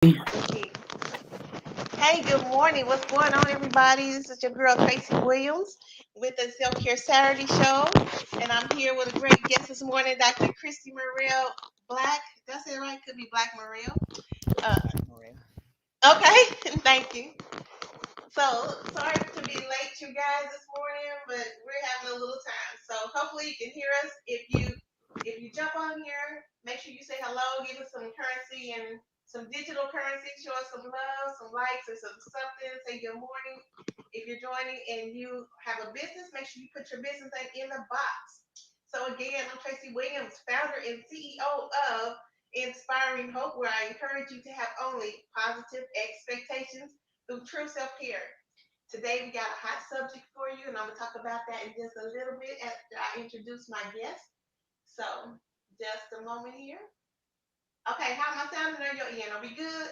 Hey, good morning. What's going on, everybody? This is your girl Tracy Williams with the Self Care Saturday Show, and I'm here with a great guest this morning, Dr. Christie Morrell Black. Did I say it right? Could be Black Morrell. Uh, okay, thank you. So sorry to be late, you guys, this morning, but we're having a little time. So hopefully you can hear us. If you jump on here, make sure you say hello, give us some currency and some digital currency, show us some love, some likes, or some something. Say good morning. If you're joining and you have a business, make sure you put your business name in the box. So again, I'm Tracy Williams, founder and CEO of Inspiring Hope, where I encourage you to have only positive expectations through true self-care. Today we got a hot subject for you, and I'm gonna talk about that in just a little bit after I introduce my guest. So, just a moment here. Okay, how am I sounding on your end? Are we good?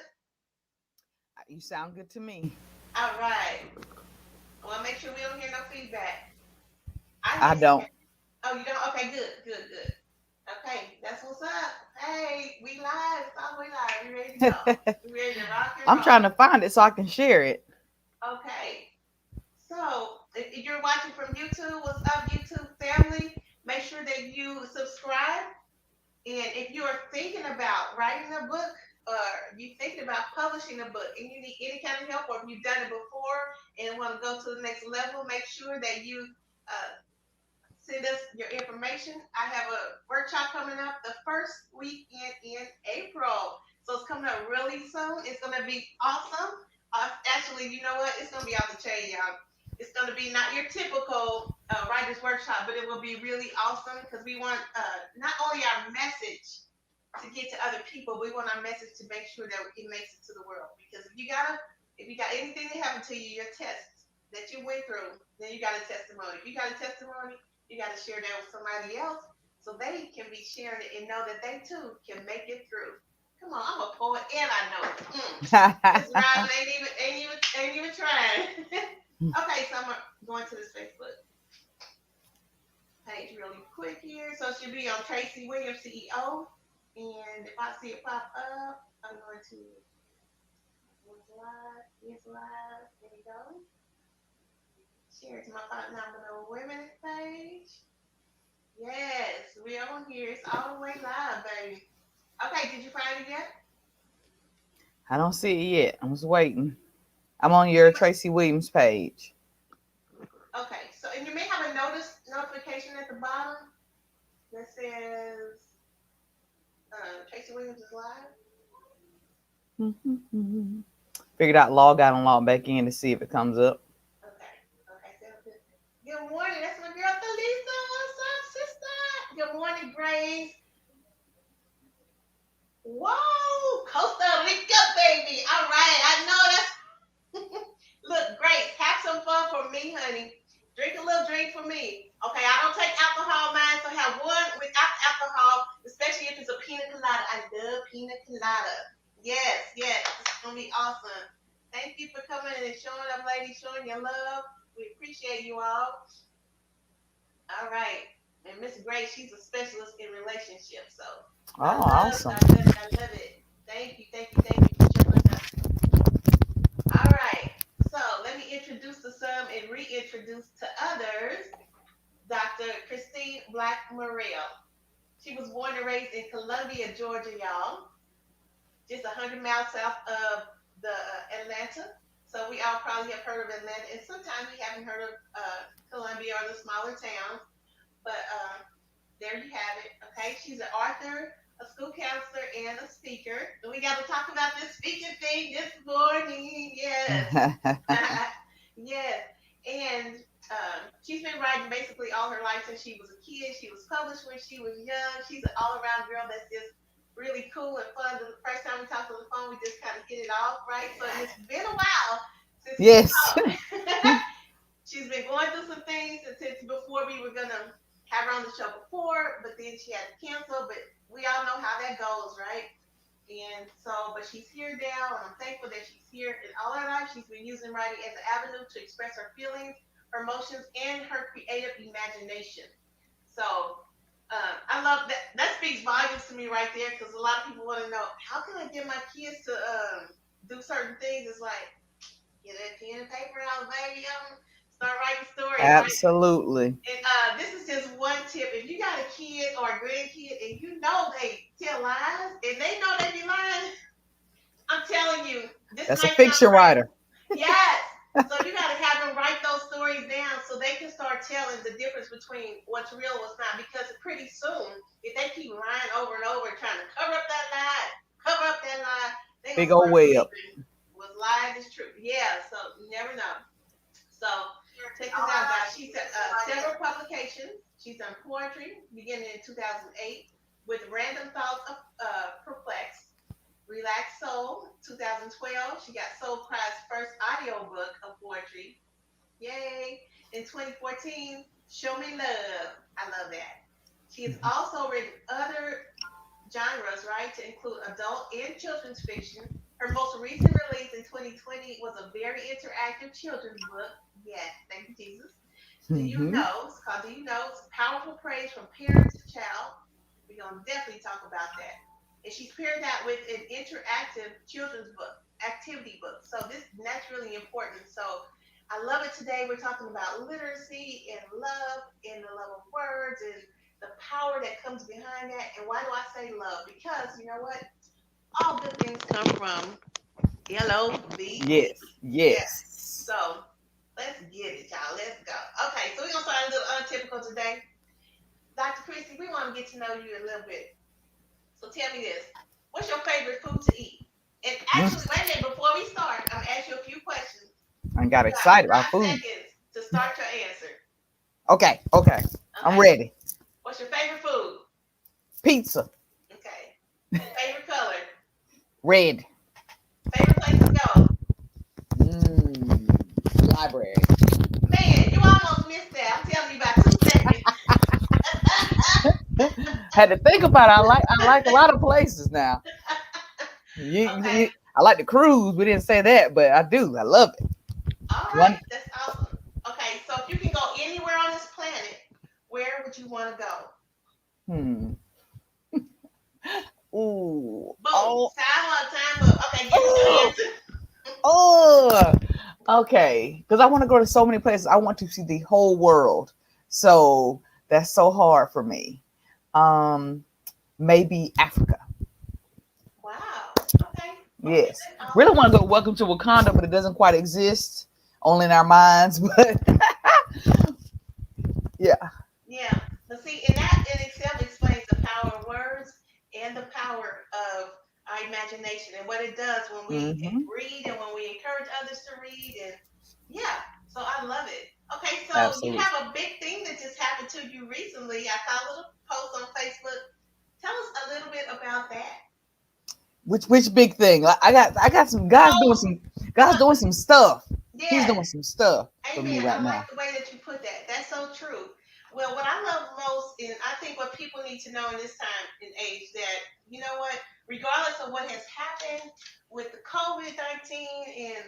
You sound good to me. All right. I want to make sure we don't hear no feedback. I I hear some. don't. Oh, you don't? Okay, good, good, good. Okay, that's what's up. Hey, we live. It's all we live. We ready to go. We ready to rock and I'm trying roll. to find it so I can share it. Okay. So, if you're watching from YouTube, what's up, YouTube family? Make sure that you subscribe. And if you are thinking about writing a book, or you thinking about publishing a book, and you need any kind of help, or if you've done it before and want to go to the next level, make sure that you uh, send us your information. I have a workshop coming up the first weekend in April. So it's coming up really soon. It's going to be awesome. Actually, you know what? It's going to be off the chain, y'all. It's going to be not your typical writer's workshop, but it will be really awesome because we want not only our message to get to other people, we want our message to make sure that it makes it to the world. Because if you got anything that happened to you, your test that you went through, then you got a testimony. If you got a testimony, you got to share that with somebody else so they can be sharing it and know that they too can make it through. Come on, I'm a poet and I know it. This rhyme ain't even trying. Okay, so I'm going to this Facebook page really quick here. So it should be on Tracy Williams CEO. And if I see it pop up, I'm going to is live. There we go. Share it to my phenomenal women page. Yes, we on here. It's all the way live, baby. Okay, did you find it yet? I don't see it yet. I'm just waiting. I'm on your Tracy Williams page. Okay, so and you may have a notification at the bottom that says Tracy Williams is live. Figured out log out and log back in to see if it comes up. Okay, okay, sounds good. Good morning. That's my girl Thalisa. What's up, sister? Good morning, Grace. Whoa, Costa Rica, baby. All right, I know that's. Look, Grace, have some fun for me, honey. Drink a little drink for me. Okay, I don't take alcohol, man, so have one without alcohol, especially if it's a pina colada. I love pina colada. Yes, yes, it's gonna be awesome. Thank you for coming and showing up, ladies, showing your love. We appreciate you all. All right. And Miss Grace, she's a specialist in relationships, so Oh, I love it, awesome. I love it, I love it. Thank you, thank you, thank you for showing up. All right. So let me introduce to some and reintroduce to others Dr. Christine Black Morrell. She was born and raised in Columbia, Georgia, y'all, just 100 miles south of the Atlanta. So we all probably have heard of Atlanta, and sometimes we haven't heard of Columbia or the smaller towns. But there you have it. Okay, she's an author, a school counselor, and a speaker. And we got to talk about this speaking thing this morning. Yes. Yes. And she's been writing basically all her life since she was a kid. She was published when she was young. She's an all around girl that's just really cool and fun. The first time we talked on the phone, we just kind of hit it off, right? So it's been a while since we Yes. talked. She's been going through some things since before we were going to have her on the show before, but then she had to cancel. But we all know how that goes, right? And so, but she's here now, and I'm thankful that she's here. In all her life, she's been using writing as an avenue to express her feelings, her emotions, and her creative imagination. So, I love that. That speaks volumes to me right there because a lot of people want to know how can I get my kids to do certain things. It's like get a pen and paper out, baby. Start writing stories, right? Absolutely. And this is just one tip. If you got a kid or a grandkid and you know they tell lies and they know they be lying, I'm telling you, this That's a might sound fiction crazy. writer. Yes. So you got to have them write those stories down so they can start telling the difference between what's real and what's not. Because pretty soon, if they keep lying over and over, trying to cover up that lie, they gonna Big old start web. believing was lying is true. Yeah. So you never know. So check this out, guys. She's several publications. She's done poetry beginning in 2008 with Random Thoughts of Perplex. Relaxed Soul, 2012. She got Soul Cry's first audio book of poetry. Yay! In 2014, Show Me Love. I love that. She has also written other genres, right, to include adult and children's fiction. Her most recent release in 2020 was a very interactive children's book. Yes, thank you, Jesus. Do You Hmm. Know? It's called Do You Know? It's powerful praise from parent to child. We're going to definitely talk about that. And she's paired that with an interactive children's book, activity book. So that's really important. So I love it today. We're talking about literacy and the love of words and the power that comes behind that. And why do I say love? Because you know what? All good things come from LOVE. Yes. Yes. Yes. So let's get it, y'all. Let's go. Okay, so we're gonna start a little untypical today. Dr. Christie, we want to get to know you a little bit. So tell me this. What's your favorite food to eat? And actually, Mm. wait a minute, before we start, I'm gonna ask you a few questions. I got You got excited about 5 food. seconds to start your answer. Okay. Okay. I'm Okay. ready. What's your favorite food? Pizza. Okay. Favorite color? Red. Favorite place to go? Library. Man, you almost missed that. I'm telling you about 2 seconds. Had to think about it. I like a lot of places now. Okay. I like the cruise. We didn't say that, but I do. I love it. All right. One. That's awesome. Okay. So if you can go anywhere on this planet, where would you want to go? Hmm. Ooh. Boom. Oh. Time up. Okay. Give me your Oh. answer. Oh. Okay. Because I want to go to so many places. I want to see the whole world. So that's so hard for me. Um. Maybe Africa. Wow. Okay. Okay. Yes. That's Really awesome. want to go Welcome to Wakanda, but it doesn't quite exist. Only in our minds. But yeah. Yeah. But see, and that in itself explains the power of words and the power of our imagination and what it does when we Hmm. read and when we encourage others to read. And yeah, so I love it. Okay, so you Absolutely. have a big thing that just happened to you recently. I saw a little post on Facebook. Tell us a little bit about that. Which big thing? Like, I got some So, God's doing some stuff. He's yes, doing some stuff for me amen. right I like now. the way that you put that. That's so true. Well, what I love most, and I think what people need to know in this time and age, that you know what, regardless of what has happened with the COVID-19, and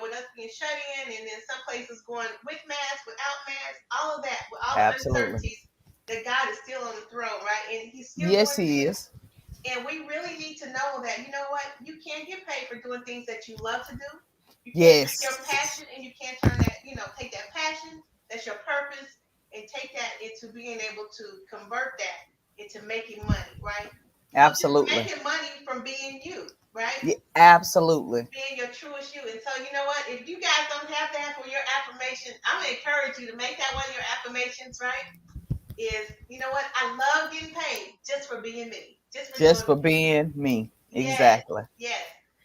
with us being shut in, and then some places going with masks, without masks, all of that, with all the Absolutely. uncertainties, that God is still on the throne, right? And He's still Yes, doing he things. is. And we really need to know that, you know what, you can't get paid for doing things that you love to do. You can't take Yes. your passion and you can't turn that, take that passion, that's your purpose, and take that into being able to convert that into making money, right? So just Absolutely. making money from being you, right? Yeah, absolutely. Being your truest you. And so, you know what? If you guys don't have that for your affirmation, I'm going to encourage you to make that one of your affirmations, right? Is, you know what? I love getting paid just for being me, just for Just doing for me. being me. Yes, Exactly. yes.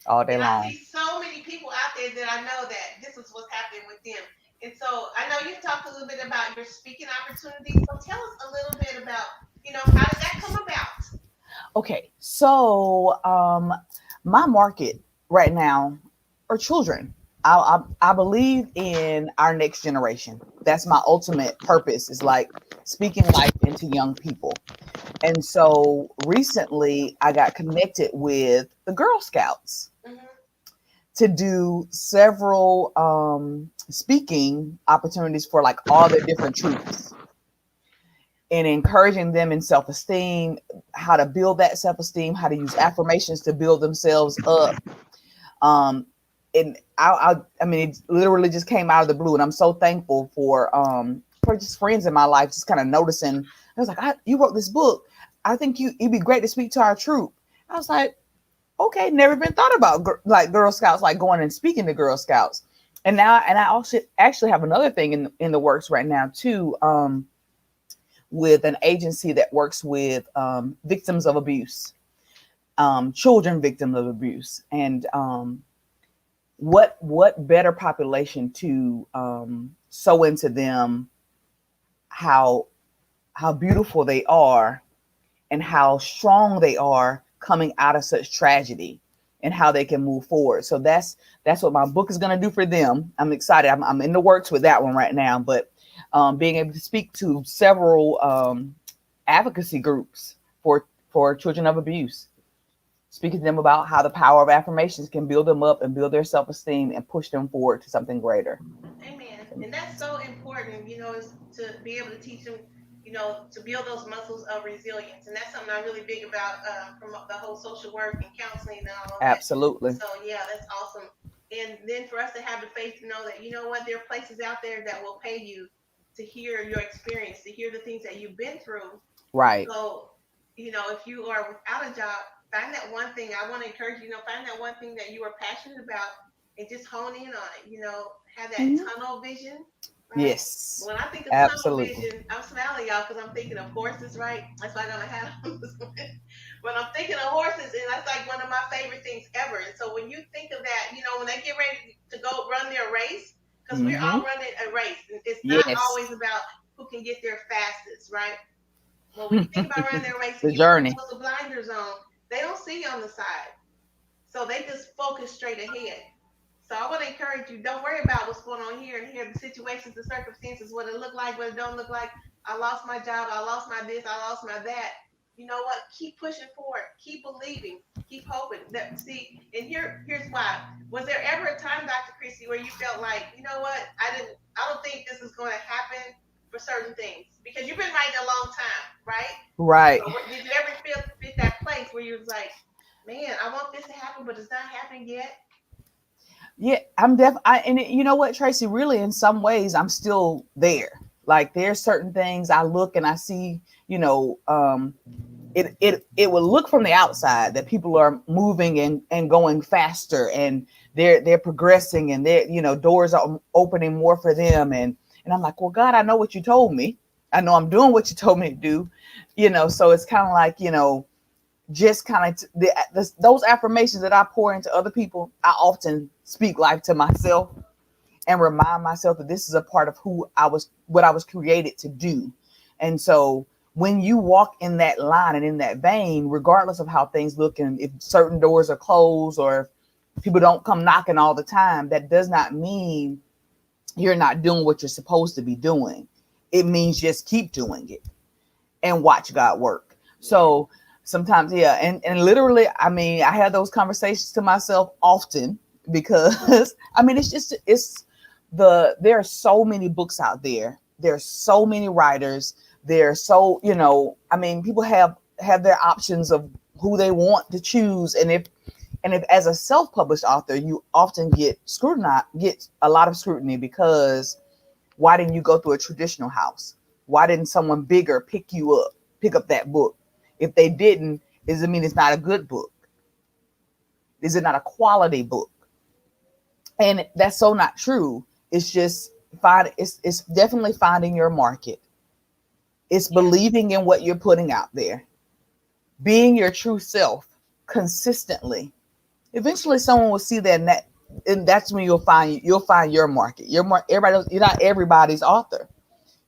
All day And I long. see so many people out there that I know that this is what's happening with them. And so I know you've talked a little bit about your speaking opportunities. So tell us a little bit about, how did that come about? Okay. So my market right now are children. I believe in our next generation. That's my ultimate purpose, is like speaking life into young people. And so recently I got connected with the Girl Scouts Hmm. to do several speaking opportunities for like all the different troops. and encouraging them in self-esteem, how to build that self-esteem, how to use affirmations to build themselves up. Um, and I mean, it literally just came out of the blue, and I'm so thankful for just friends in my life, just kind of noticing. I was like, you wrote this book. I think it'd be great to speak to our troop. I was like, okay, never been thought about like Girl Scouts, like going and speaking to Girl Scouts. And I also actually have another thing in the works right now too, with an agency that works with victims of abuse, children victims of abuse, and what better population to sow into them how beautiful they are and how strong they are coming out of such tragedy, and how they can move forward. So that's what my book is going to do for them. I'm excited. I'm in the works with that one right now, but being able to speak to several advocacy groups for children of abuse, speaking to them about how the power of affirmations can build them up and build their self-esteem and push them forward to something greater. Amen. And that's so important, is to be able to teach them, to build those muscles of resilience. And that's something I'm really big about from the whole social work and counseling and all of that. Absolutely. So, yeah, that's awesome. And then for us to have the faith to know that, what, there are places out there that will pay you to hear your experience, to hear the things that you've been through. Right. So, if you are without a job, find that one thing. I want to encourage you, find that one thing that you are passionate about and just hone in on it. Have that Mhm. tunnel vision, right? Yes, When I think of tunnel absolutely. vision, I'm smiling, y'all, because I'm thinking of horses, right? That's why I got my hat on this morning. When I'm thinking of horses, and that's like one of my favorite things ever. And so when you think of that, when they get ready to go run their race, because we're all Hmm. running a race, it's not Yes. always about who can get there fastest, right? Well, when you think about running their race and The you put journey. those blinders on, they don't see you on the side. So they just focus straight ahead. So I want to encourage you, don't worry about what's going on here and here, the situations, the circumstances, what it look like, what it don't look like. I lost my job, I lost my this, I lost my that. You know what? Keep pushing forward. Keep believing. Keep hoping. And here's why. Was there ever a time, Dr. Christie, where you felt like, you know what, I don't think this is going to happen for certain things? Because you've been writing a long time, right? Right. So did you ever feel fit that place where you was like, man, I want this to happen, but it's not happening yet? Yeah, I'm and you know what, Tracy, really in some ways I'm still there. Like there's certain things I look and I see, it will look from the outside that people are moving and going faster, and they're progressing, and doors are opening more for them, and I'm like, well, God, I know what you told me. I know I'm doing what you told me to do. So it's kind of like, just kind of those affirmations that I pour into other people, I often speak life to myself and remind myself that this is a part of what I was created to do. And so when you walk in that line and in that vein, regardless of how things look, and if certain doors are closed or if people don't come knocking all the time, that does not mean you're not doing what you're supposed to be doing. It means just keep doing it and watch God work. Yes. So sometimes, yeah, and literally, I mean, I have those conversations to myself often because I mean, there are so many books out there. There's so many writers. There's so, I mean, people have their options of who they want to choose, and if as a self-published author, you often get a lot of scrutiny because why didn't you go through a traditional house? Why didn't someone bigger pick up that book? If they didn't, does it mean it's not a good book? Is it not a quality book? And that's so not true. It's just it's definitely finding your market. It's Yeah. believing in what you're putting out there, being your true self consistently. Eventually someone will see that, and that's when you'll find your market. You're not everybody's author.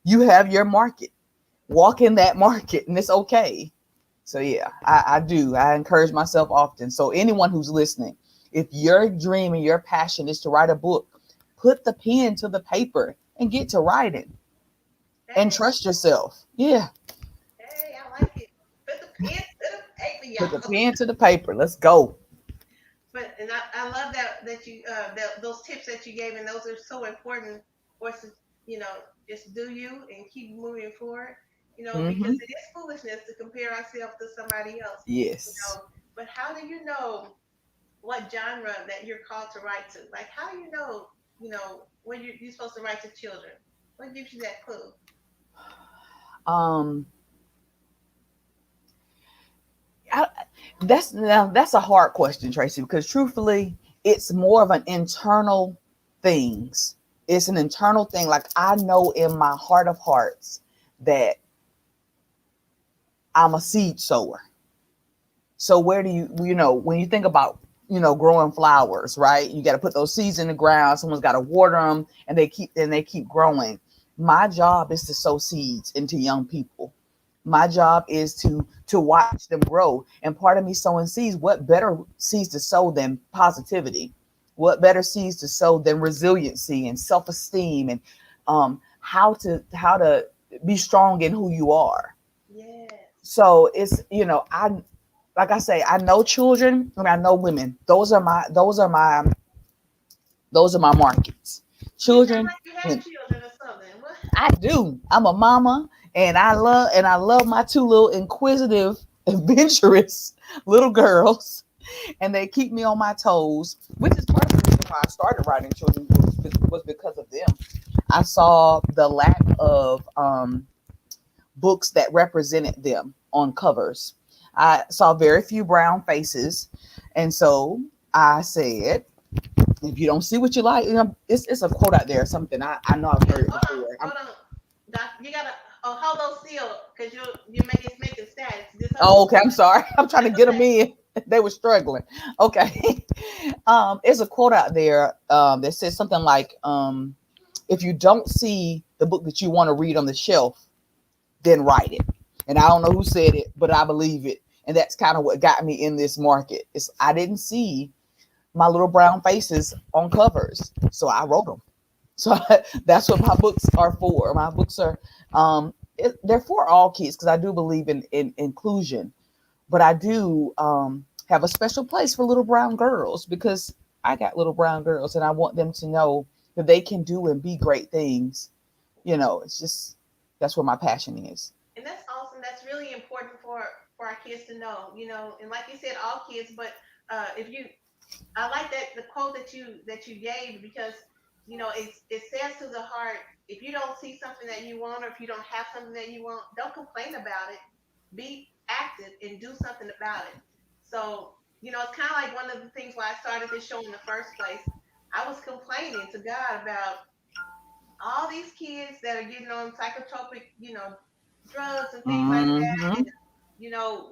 You have your market. Walk in that market, and it's okay. So yeah, I do. I encourage myself often. So anyone who's listening, if your dream and your passion is to write a book, put the pen to the paper and get to writing and Hey, trust yourself. Yeah, hey, I like it. Put the pen to the paper, put the y'all. pen to the paper. Let's go. But and I love that you those tips that you gave, and those are so important for us to, you know just do you and keep moving forward. because Mm-hmm. it is foolishness to compare ourselves to somebody else, you Yes. know. But how do you know what genre that you're called to write to? Like, how do when you're supposed to write to children? What gives you that clue? Um, I, that's a hard question, Tracy, because truthfully, it's more of an internal things. It's an internal thing. Like I know in my heart of hearts that I'm a seed sower. So where do when you think about, growing flowers, right? You got to put those seeds in the ground. Someone's got to water them and they keep growing. My job is to sow seeds into young people. My job is to watch them grow. And part of me sowing seeds, what better seeds to sow than positivity? What better seeds to sow than resiliency and self-esteem and how to be strong in who you are. Yes. So it's, I like I say, I know children and I know women. Those are my markets. You sound Children, like you have women. children or something. What? I do. I'm a mama and I love my two little inquisitive, adventurous little girls, and they keep me on my toes, which is part of the reason why I started writing children's books was because of them. I saw the lack of books that represented them on covers. I saw very few brown faces. And so I said, if you don't see what you like, it's a quote out there, something I know I've Yeah. heard it Hold on. before. Hold on. Doc, you gotta hold those still, cause it's making static. Just hold Oh, them okay. I'm still. sorry. I'm trying to That's get them okay. in. They were struggling. Okay. There's a quote out there that says something like, if you don't see the book that you want to read on the shelf, then write it. And I don't know who said it, but I believe it. And that's kind of what got me in this market. Is I didn't see my little brown faces on covers, so I wrote them. So that's what my books are for. My books are they're for all kids because I do believe in inclusion, but I do have a special place for little brown girls because I got little brown girls and I want them to know that they can do and be great things. It's just that's where my passion is. And that's awesome. That's really important for our kids to know. And like you said, all kids. But if you, I like the quote that you gave because it says to the heart. If you don't see something that you want, or if you don't have something that you want, don't complain about it. Be active and do something about it. So it's kind of like one of the things why I started this show in the first place. I was complaining to God about all these kids that are getting on psychotropic, drugs and things like that. Mm-hmm. And,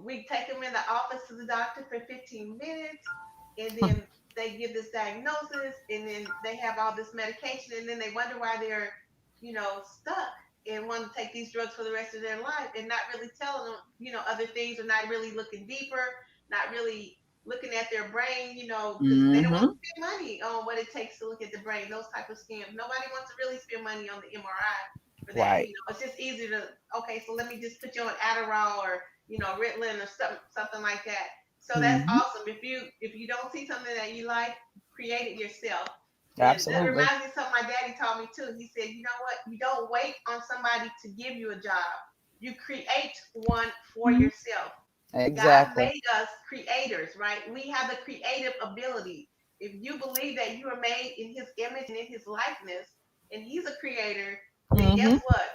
we take them in the office to the doctor for 15 minutes and then they give this diagnosis and then they have all this medication and then they wonder why they're, stuck and want to take these drugs for the rest of their life and not really telling them, other things or not really looking deeper, not really looking at their brain, because they don't want Mm-hmm. to spend money on what it takes to look at the brain, those type of scams. Nobody wants to really spend money on the MRI for that. Right. It's just easier to, okay, so let me just put you on Adderall or, Ritalin or something like that. So that's Mm-hmm. awesome. If you don't see something that you like, create it yourself. And that Absolutely. reminds me of something my daddy taught me too. He said, you know what? You don't wait on somebody to give you a job. You create one for Mhm. yourself. God Exactly. made us creators, right? We have the creative ability. If you believe that you are made in his image and in his likeness, and he's a creator, then guess Mm-hmm. what?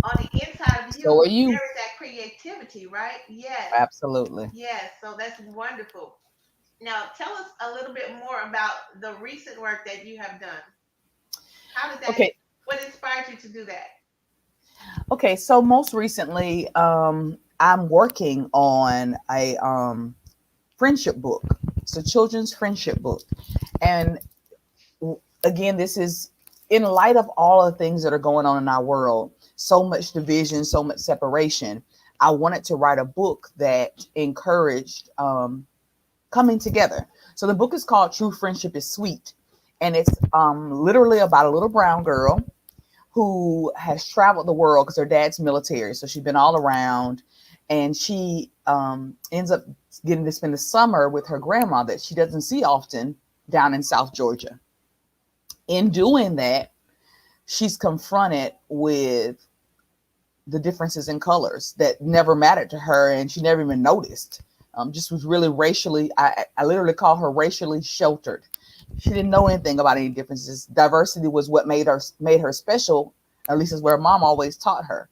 On the inside of So are you, you. there is that creativity, right? Yes. Absolutely. Yes. So that's wonderful. Now, tell us a little bit more about the recent work that you have done. How did that, Okay. what inspired you to do that? Okay. So most recently, I'm working on a friendship book. It's a children's friendship book, and again, this is in light of all the things that are going on in our world. So much division, so much separation. I wanted to write a book that encouraged coming together. So the book is called True Friendship is Sweet. And it's literally about a little brown girl who has traveled the world because her dad's military. So she's been all around. And she ends up getting to spend the summer with her grandma that she doesn't see often down in South Georgia. In doing that, she's confronted with the differences in colors that never mattered to her, and she never even noticed. Just was really racially, I literally call her racially sheltered. She didn't know anything about any differences. Diversity was what made her special, at least is what her mom always taught her.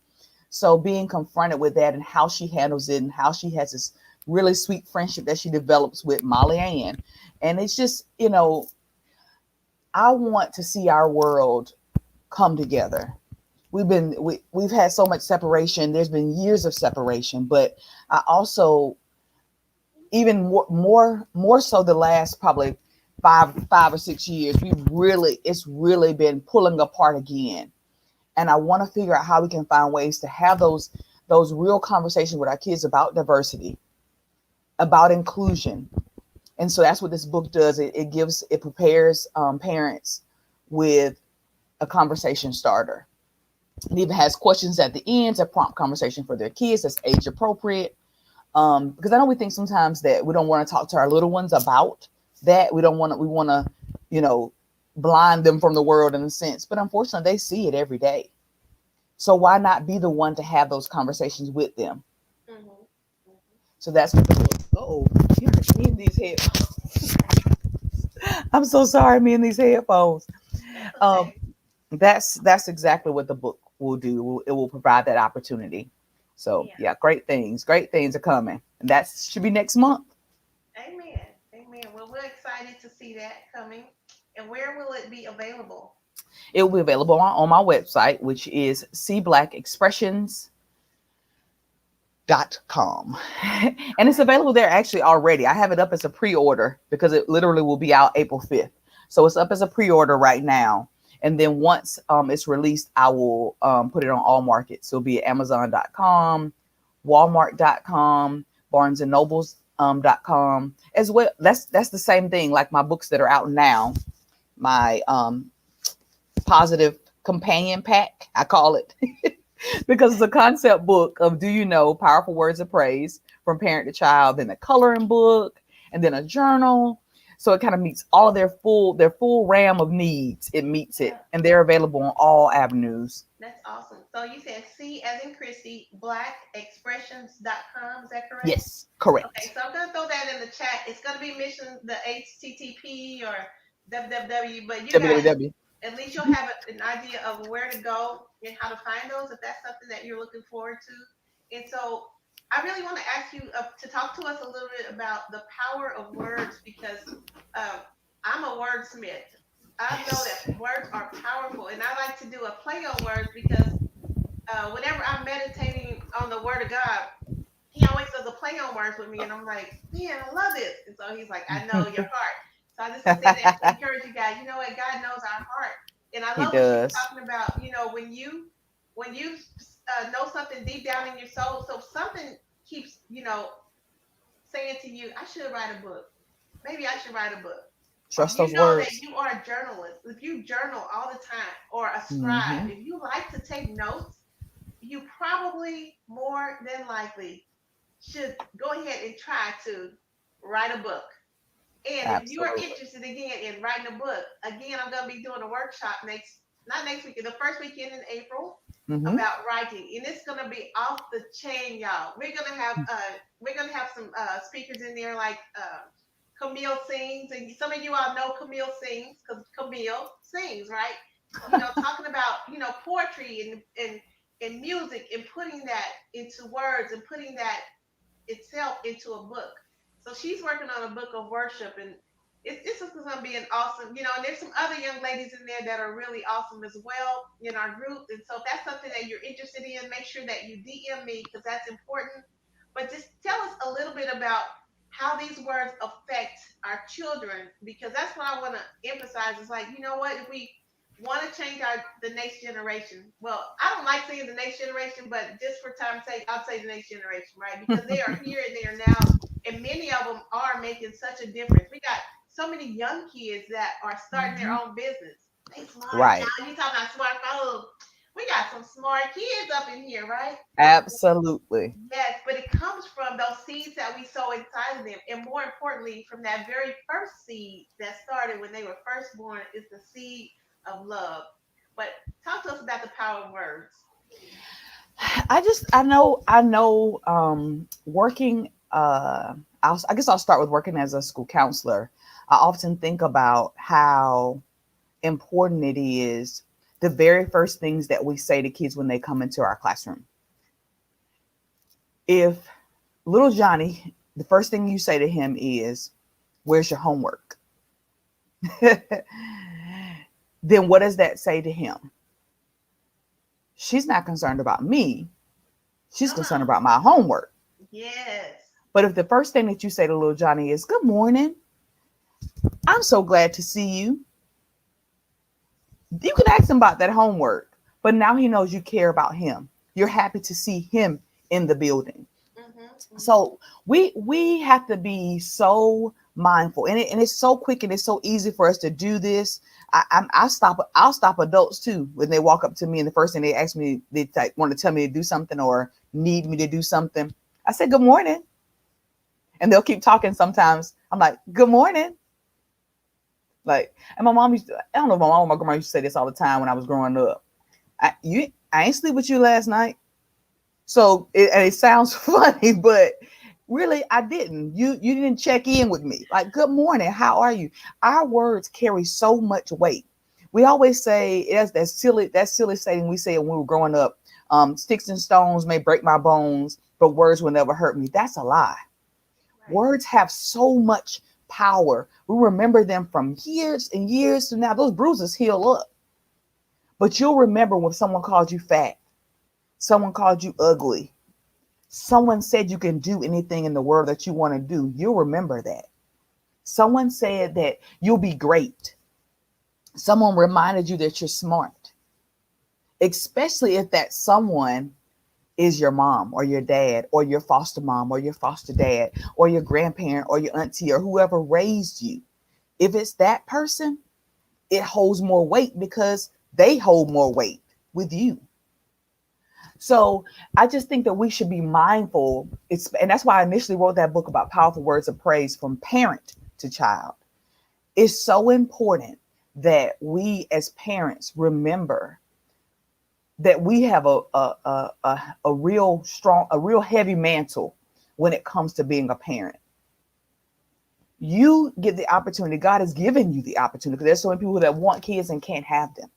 So being confronted with that and how she handles it, and how she has this really sweet friendship that she develops with Molly Ann. And it's just, I want to see our world come together. We've had so much separation. There's been years of separation, but I also, even more so, the last probably 5 or 6 years, it's really been pulling apart again. And I want to figure out how we can find ways to have those real conversations with our kids about diversity, about inclusion. And so that's what this book does. It prepares parents with a conversation starter. It even has questions at the end to prompt conversation for their kids that's age appropriate. Because I know we think sometimes that we don't want to talk to our little ones about that. We want to, you know, blind them from the world in a sense. But unfortunately, they see it every day. So why not be the one to have those conversations with them? Mhm. Mhm. So that's what the book. Oh, you heard me in these headphones. I'm so sorry, me in these headphones. That's Um, okay. that's exactly what the book will do. It will provide that opportunity. So Yeah. yeah, great things are coming, and that should be next month. Amen. Amen. Well, we're excited to see that coming. And where will it be available? It will be available on my website, which is cblackexpressions.com. And it's Okay. available there actually already. I have it up as a pre-order because it literally will be out April 5th. So it's up as a pre-order right now. And then once it's released, I will put it on all markets. So it'll be at amazon.com, walmart.com, barnesandnobles.com as well. That's the same thing like my books that are out now. My positive companion pack, I call it, because it's a concept book of do you know powerful words of praise from parent to child, then a coloring book, and then a journal. So it kind of meets all of their full ram of needs. It meets it, Yeah. and they're available on all avenues. That's awesome. So you said C as in Christie, blackexpressions.com. Is that correct? Yes, correct. Okay, so I'm gonna throw that in the chat. It's gonna be mentioned the HTTP or www, but you guys, www. at least you'll have an idea of where to go and how to find those if that's something that you're looking forward to. And so I really want to ask you to talk to us a little bit about the power of words because um, I'm a wordsmith. I know Yes. that words are powerful, and I like to do a play on words because whenever I'm meditating on the Word of God, he always does a play on words with me, and I'm like, man, I love this. And so he's like, I know your heart. So I just say that to encourage you guys. You know what? God knows our heart, and I He love what she was does. talking about. You know, when you know something deep down in your soul, so something keeps saying to you, I should write a book. Maybe I should write a book. Or Trust you those know that words. you are a journalist. If you journal all the time, or a scribe, Hmm. if you like to take notes, you probably more than likely should go ahead and try to write a book. And if you are Absolutely. interested again in writing a book, again, I'm going to be doing a workshop not next week, the first weekend in April Hmm. about writing, and it's going to be off the chain, y'all. We're gonna have some speakers in there like Camille sings, and some of you all know Camille sings because Camille sings, right? Talking about poetry and music and putting that into words and putting that itself into a book. So she's working on a book of worship, and it's just going to be an awesome, and there's some other young ladies in there that are really awesome as well in our group. And so if that's something that you're interested in, make sure that you DM me because that's important. But just tell us a little bit about how these words affect our children because that's what I want to emphasize. It's like, you know what, if we want to change the next generation. Well, I don't like saying the next generation, but just for time's sake, I'll say the next generation, right? Because they are here and they are now, and many of them are making such a difference. We got so many young kids that are starting their Hmm. own business. They smart, Right. child. You talking about smart phones? We got some smart kids up in here, right? Absolutely. Yes, but it comes from those seeds that we sow inside of them, and more importantly, from that very first seed that started when they were first born, is the seed of love. But talk to us about the power of words. I know working I guess I'll start with working as a school counselor. I often think about how important it is, the very first things that we say to kids when they come into our classroom. If little Johnny, the first thing you say to him is, "Where's your homework?" Then what does that say to him? She's not concerned about me. She's Come concerned on. about my homework. Yes. But if the first thing that you say to little Johnny is, "Good morning, I'm so glad to see you," you can ask him about that homework. But now he knows you care about him. You're happy to see him in the building. Mhm. Mhm. So we have to be so mindful, and it's so quick and it's so easy for us to do this. I'll stop adults too when they walk up to me and the first thing they ask me, they want to tell me to do something or need me to do something. I say good morning, and they'll keep talking. Sometimes I'm like good morning, like, and my mom used to, I don't know if my mom or my grandma used to say this all the time when I was growing up. I ain't sleep with you last night. So it sounds funny, but really I didn't. You didn't check in with me. Like, good morning, how are you? Our words carry so much weight. We always say that's silly saying we say when we were growing up. Sticks and stones may break my bones, but words will never hurt me. That's a lie. Right. Words have so much power. We remember them from years and years to now. Those bruises heal up. But you'll remember when someone called you fat, someone called you ugly, someone said you can do anything in the world that you want to do. You'll remember that. Someone said that you'll be great. Someone reminded you that you're smart, especially if that someone is your mom or your dad or your foster mom or your foster dad or your grandparent or your auntie or whoever raised you. If it's that person, it holds more weight because they hold more weight with you. So I just think that we should be mindful. And that's why I initially wrote that book about powerful words of praise from parent to child. It's so important that we as parents remember that we have a real strong, a real heavy mantle when it comes to being a parent. You get the opportunity. God has given you the opportunity because there's so many people that want kids and can't have them,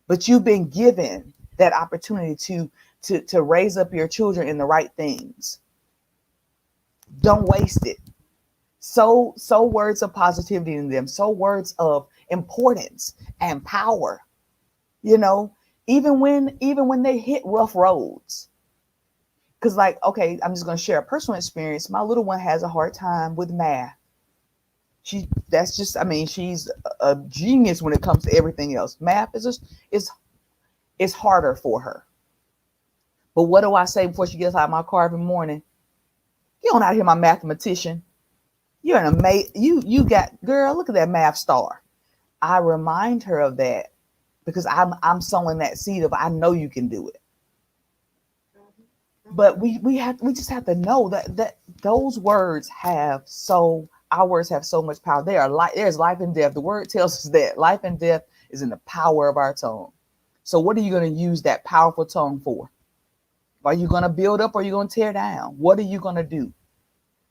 but you've been given that opportunity to raise up your children in the right things. Don't waste it. So words of positivity in them, so words of importance and power, you know, even when they hit rough roads. Because, like, okay, I'm just going to share a personal experience. My little one has a hard time with math. That's just, I mean, she's a genius when it comes to everything else. Math is harder for her. But what do I say before she gets out of my car every morning? You don't out here, my mathematician. You're an amazing, you got, girl, look at that math star. I remind her of that because I'm sowing that seed of I know you can do it. Mhm. But Mhm. we just have to know that those words have so our words have so much power. They are like there's life and death. The word tells us that life and death is in the power of our tongue. So what are you going to use that powerful tongue for? Are you going to build up or are you going to tear down? What are you going to do?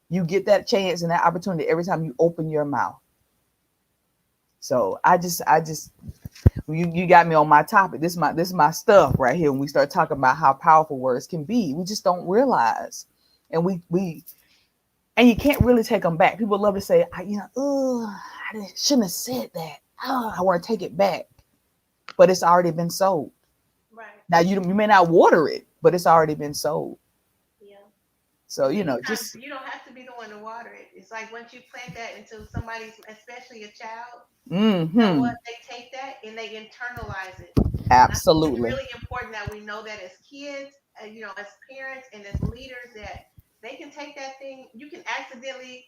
You get that chance and that opportunity every time you open your mouth. So I just you got me on my topic. This is my stuff right here. When we start talking about how powerful words can be, we just don't realize, and we and you can't really take them back. People love to say, oh, shouldn't have said that. Oh, I want to take it back, but it's already been sold. Right. Now you may not water it, but it's already been sold. Yeah. So And many times just you don't have to be the one to water it. It's like once you plant that into somebody's, especially a child, you know what? mm-hmm, They take that and they internalize it. And I think it's absolutely. really important that we know that as kids, as parents and as leaders, that they can take that thing. You can accidentally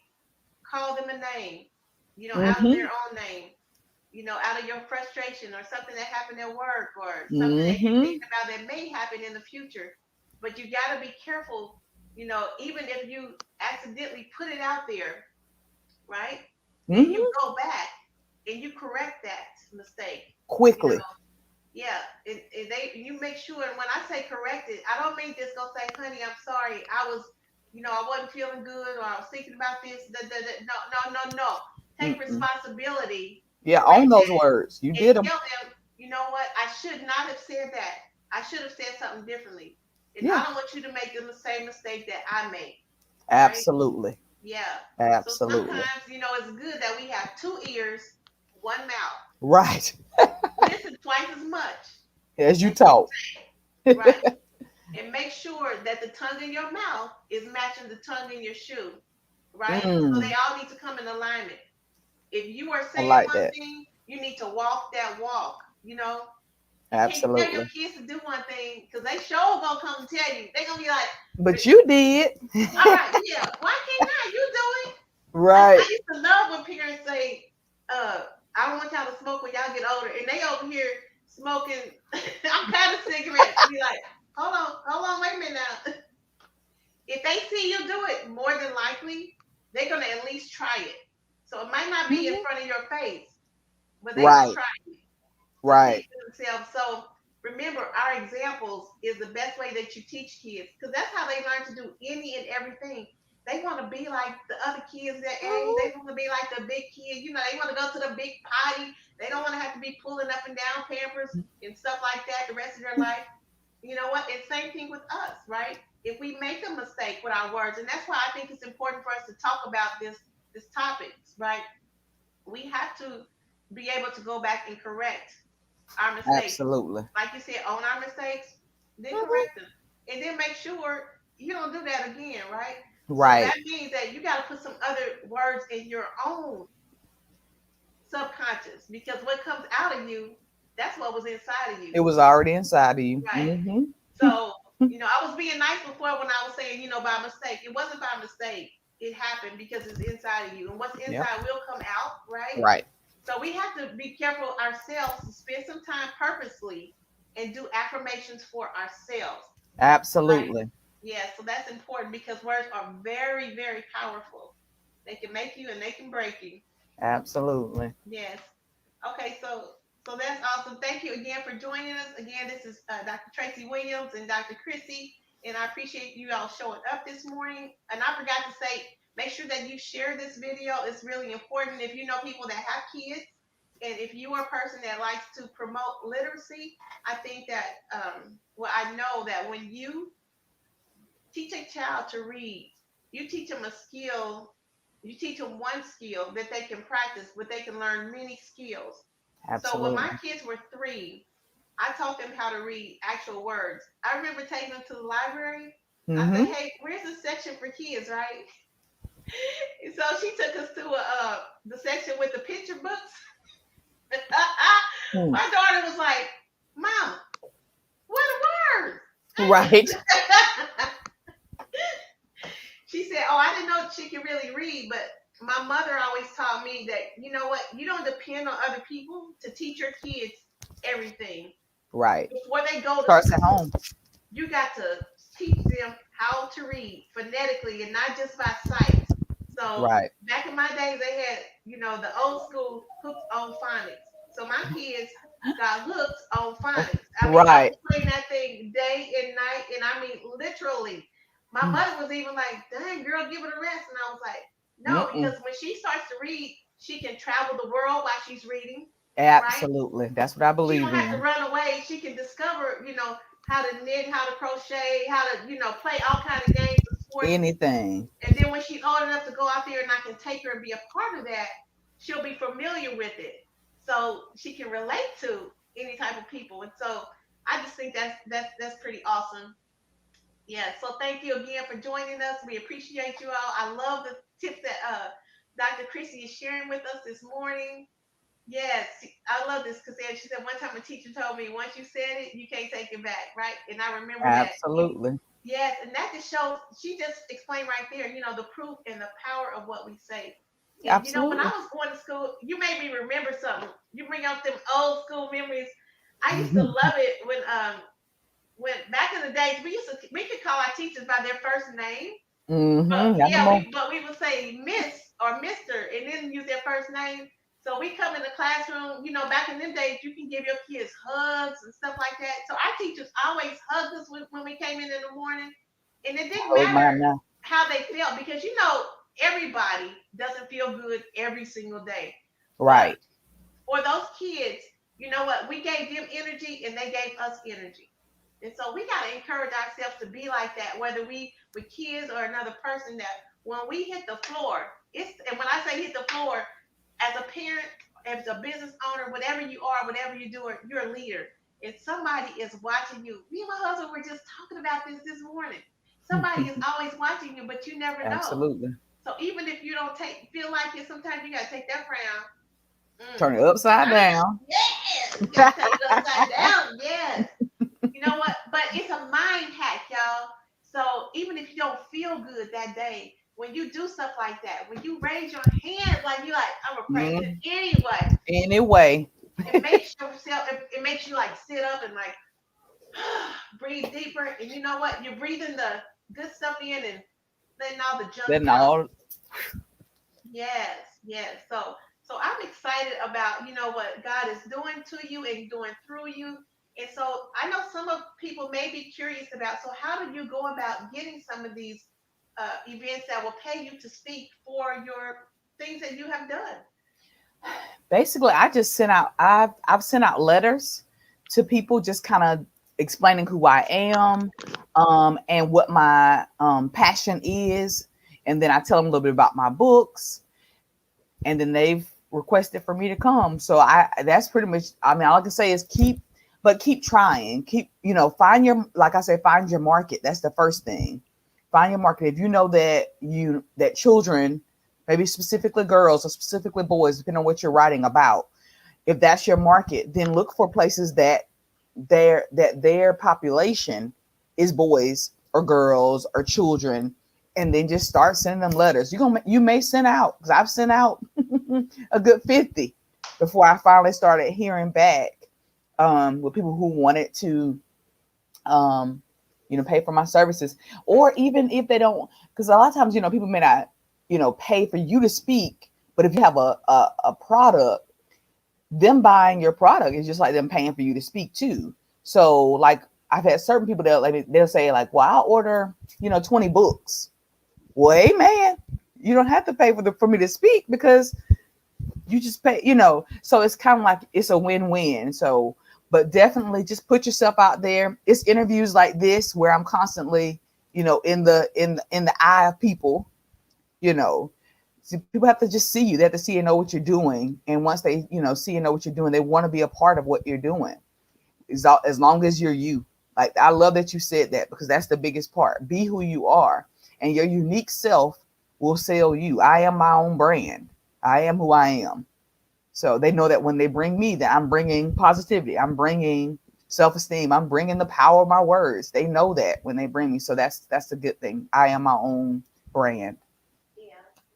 call them a name, out of Mm-hmm, their own name, out of your frustration or something that happened at work or something that you're mm-hmm, thinking about that may happen in the future. But you got to be careful, even if you accidentally put it out there, right? Then you mm-hmm. go back and you correct that mistake, you know, Quickly. Yeah, you make sure. And when I say correct it, I don't mean just go say, "Honey, I'm sorry. I wasn't feeling good, or I was thinking about this." No, no, no, no. Take Mm-mm. responsibility, Yeah, correct own those that, words. You and did them. tell them, you know what? I should not have said that. I should have said something differently, and Yeah, I don't want you to make the same mistake that I made. Right? absolutely. Yeah. So Absolutely. sometimes, it's good that we have two ears, one mouth. Right. Listen twice as much As you as you talk. say. Right. And make sure that the tongue in your mouth is matching the tongue in your shoe, right? So they Mm, all need to come in alignment. If you are I saying like one that. thing, you need to walk that walk. You can't tell your Absolutely. kids to do one thing because they sure gonna come and tell you. They gonna be like, But you did. all right, yeah, why can't I? You do it. I Right. used to love when parents say, I don't want y'all to smoke when y'all get older, and they over here smoking. I'm kind of cigarette. Be like, hold on, wait a minute now. If they see you do it, more than likely, they're gonna at least try it. So it might not be in Mhm. front of your face, but they're gonna Right. try it to Right. teach themselves. So remember, our examples is the best way that you teach kids, because that's how they learn to do any and everything. They want to be like the other kids their age. They Mhm. want to be like the big kids. They want to go to the big potty. They don't want to have to be pulling up and down Pampers and stuff like that the rest of their life. You know what? It's same thing with us, right? If we make a mistake with our words, and that's why I think it's important for us to talk about this topics, right? We have to be able to go back and correct our mistakes. Absolutely. Like you said, own our mistakes, then Mhm. correct them, and then make sure you don't do that again, right? So Right. that means that you got to put some other words in your own subconscious, because what comes out of you, that's what was inside of you, It was already inside of you. right? Hmm. So, I was being nice before when I was saying, by mistake. It wasn't by mistake. It happened because it's inside of you. And what's Yep. inside will come out, right? Right. So we have to be careful ourselves to spend some time purposely and do affirmations for ourselves, right? Absolutely. Yeah, so that's important because words are very, very powerful. They can make you and they can break you. Absolutely. Yes. Okay, so that's awesome. Thank you again for joining us. Again, this is Dr. Tracy Williams and Dr. Christie, and I appreciate you all showing up this morning. And I forgot to say, make sure that you share this video. It's really important if you know people that have kids, and if you are a person that likes to promote literacy. I think that I know that when you teach a child to read, you teach them a skill. You teach them one skill that they can practice, but they can learn many skills. So when my Absolutely. kids were 3, I taught them how to read actual words. I remember taking them to the library. I said, Hmm. "Hey, where's the section for kids, right?" And so she took us to the section with the picture books. Hmm. My daughter was like, "Mom, what are words?" Right. She said, "Oh, I didn't know she could really read, but my mother always taught me that, you know what, you don't depend on other people to teach your kids everything. Right. Before they go to Starts at school, home. you got to teach them how to read phonetically and not just by sight." So Right. back in my days, they had, the old school hooked on phonics. So my kids got hooked on phonics. I mean, I Right. was playing that thing day and night, and I mean literally. My mother was even like, "Dang, girl, give it a rest." And I was like, "No, Mm-mm. because when she starts to read, she can travel the world while she's reading, right? Absolutely. That's what I She don't believe have to in. run away. She can discover, how to knit, how to crochet, how to, play all kind of games and sports. Anything. And then when she's old enough to go out there and I can take her and be a part of that, she'll be familiar with it. So she can relate to any type of people. And so I just think that's pretty awesome. Yeah. So thank you again for joining us. We appreciate you all. I love the tips that Dr. Chrissy is sharing with us this morning. Yes, I love this because she said one time a teacher told me, once you said it, you can't take it back, right? And I remember that. Absolutely. Yes, and that just shows, she just explained right there, the proof and the power of what we say. And when I Absolutely. was going to school, you made me remember something. You bring up them old school memories. I used to Hmm. love it when back in the days we could call our teachers by their first name. But Not no yeah, more. we would say Miss or Mister and then use their first name. So we come in the classroom, back in them days, you can give your kids hugs and stuff like that. So our teachers always hugged us when we came in the morning. And it didn't Oh matter my now. how they felt because, everybody doesn't feel good every single day. But Right. for those kids, you know what? We gave them energy and they gave us energy. And so we got to encourage ourselves to be like that, whether we with kids or another person, that when we hit the floor, and when I say hit the floor, as a parent, as a business owner, whatever you are, whatever you're doing, you're a leader. And somebody is watching you. Me and my husband were just talking about this morning. Somebody is always watching you, but you never know. Absolutely. So even if you don't feel like it, sometimes you gotta take that frown. Turn it upside Turn it. down. Yes. You gotta turn it upside down. Yes. You know what? But it's a mind hack, y'all. So even if you don't feel good that day, when you do stuff like that, when you raise your hand, like you like, I'm gonna praise it Mm, anyway. anyway. It makes you like sit up and like breathe deeper. And you know what? You're breathing the good stuff in and letting all the junk Then out. all Yes, yes. So I'm excited about, what God is doing to you and doing through you. And so I know some of people may be curious about, so how do you go about getting some of these events that will pay you to speak for your things that you have done? basically I just sent out I've sent out letters to people just kind of explaining who I am, and what my passion is, and then I tell them a little bit about my books, and then they've requested for me to come. So I that's pretty much, I mean, all I can say is keep trying. Keep, find your, like I say, find your market. That's the first thing. Find your market. If you know that children, maybe specifically girls or specifically boys, depending on what you're writing about, if that's your market, then look for places that their population is boys or girls or children, and then just start sending them letters. You may send out, because I've sent out a good 50 before I finally started hearing back, with people who wanted to, um, pay for my services, or even if they don't, because a lot of times, people may not, pay for you to speak, but if you have a product, them buying your product is just like them paying for you to speak too. So like I've had certain people that like they'll say like, well, I'll order, 20 books. Well, hey man, you don't have to pay for me to speak, because you just pay, so it's kind of like it's a win-win. So, but definitely just put yourself out there. It's interviews like this where I'm constantly, in the eye of people, you know. See, people have to just see you. They have to see and know what you're doing. And once they, see and know what you're doing, they want to be a part of what you're doing. As long as you're you. Like, I love that you said that, because that's the biggest part. Be who you are, and your unique self will sell you. I am my own brand. I am who I am. So they know that when they bring me, that I'm bringing positivity. I'm bringing self-esteem. I'm bringing the power of my words. They know that when they bring me. So that's a good thing. I am my own brand. Yeah,